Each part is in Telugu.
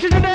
రక్షించండి.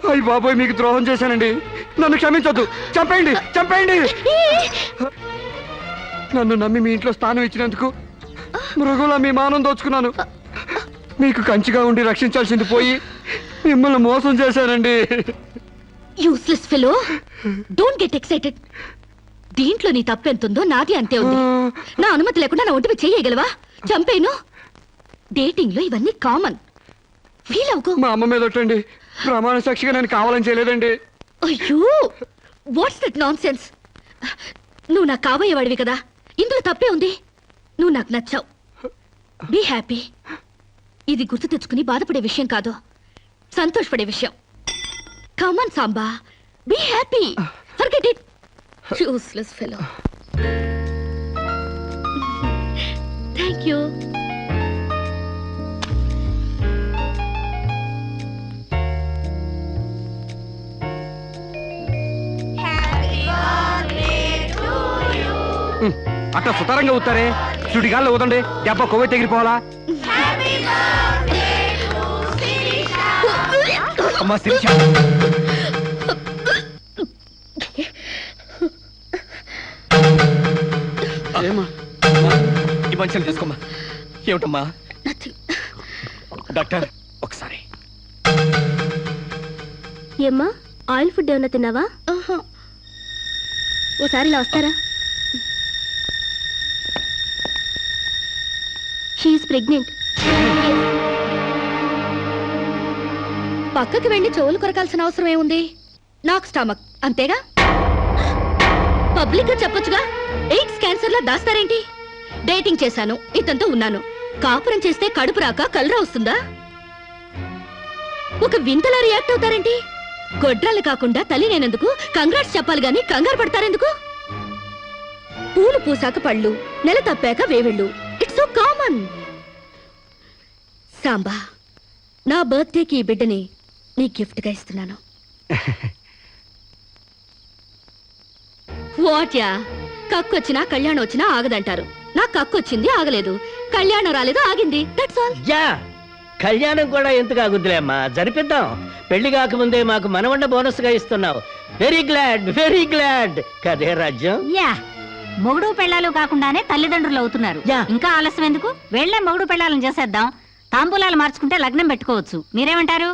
అయ్య బాబోయ్, మీకు ద్రోహం చేశానండి. నన్ను క్షమించొద్దు. చంపేయండి, చంపేయండి. నన్ను నమ్మి మీ ఇంట్లో స్థానం ఇచ్చినందుకు మృగులా మీ మానం దోచుకున్నాను. మీకు కంచిగా ఉండి రక్షించాల్సింది పోయి మిమ్మల్ని మోసం చేశానండి. Useless fellow, don't get excited. దీంట్లో నీ తప్పెంతుందో నాది అంతే ఉంది. నా అనుమతి లేకుండా నా ఒంటిపై చేయగలవా? చంపేను. డేటింగ్ లో ఇవన్నీ కామన్. ఫీల్ అవుకో. మా అమ్మ మీద ఒట్టండి. ప్రమాణ సాక్షిగా నేను కావాలని చేయలేదండి. అయ్యో, వాట్స్ దట్ నాన్ సెన్స్? నువ్వు నాకు కాబోయేవాడివి కదా, ఇందులో తప్పే ఉంది. నువ్వు నాకు నచ్చావు. Be happy. ఇది గుర్తు తెచ్చుకుని బాధపడే విషయం కాదు, సంతోషపడే విషయం. Come on Samba, be happy. Forget it. Useless fellow. Thank you. అట్లా సుతారంగా ఊతారే. సుడిగాల్లో ఊదండి, దెబ్బ కొవ్వె తెగిరిపోవాలా? అమ్మా శిరీష, ఈ మంచిని తీసుకోమ్మా. ఏమిటమ్మా? డాక్టర్ ఒకసారి. ఏమ్మా, ఆయిల్ ఫుడ్ ఏమన్నా తిన్నావా? ఓసారి ఇలా వస్తారా? She's pregnant. పక్కకి వెళ్ళి చెవులు కొరకాల్సిన అవసరం ఏముంది? నాకు స్టమక్, అంతేగా. పబ్లిక్ గా చెప్పొచ్చుగా. ఎయిడ్స్ క్యాన్సర్ లా దాస్తారేంటి? డేటింగ్ చేశాను, ఇతనితో ఉన్నాను. కాపురం చేస్తే కడుపు రాక కలరా వస్తుందా? ఒక వింతలా రియాక్ట్ అవుతారేంటి? గొడ్రాలు కాకుండా తల్లి నేనందుకు కంగ్రాట్స్ చెప్పాలి గాని కంగారు పడతారెందుకు? పూలు పూసాక పళ్ళు, నెల తప్పాక వేవిళ్ళు. It's so common. సాంబా, నా బర్త్డేకి ఈ బిడ్డని నీ గిఫ్ట్ గా ఇస్తున్నాను. వాట్యా, కక్కొచ్చినా కళ్యాణం వచ్చినా ఆగదంటారు. నా కక్కొచ్చింది, ఆగలేదు. కళ్యాణం రాలేదు, ఆగింది. That's all. యా, కళ్యాణం కూడా ఎందుకు ఆగుద్దులే అమ్మా, జరిపిద్దాం. పెళ్లి కాకముందే మాకు మనవండ బోనస్ గా ఇస్తున్నావు. Very glad, very glad. కదే రాజ్యం. యా, మొగుడు పెళ్ళాలు కాకుండానే తల్లిదండ్రులు అవుతున్నారు. యా. ఇంకా ఆలస్యం ఎందుకు? వెళ్లే మొగుడు పెళ్ళాలను చేసేద్దాం. తాంబూలాలు మార్చుకుంటే లగ్నం పెట్టుకోవచ్చు. మీరేమంటారు?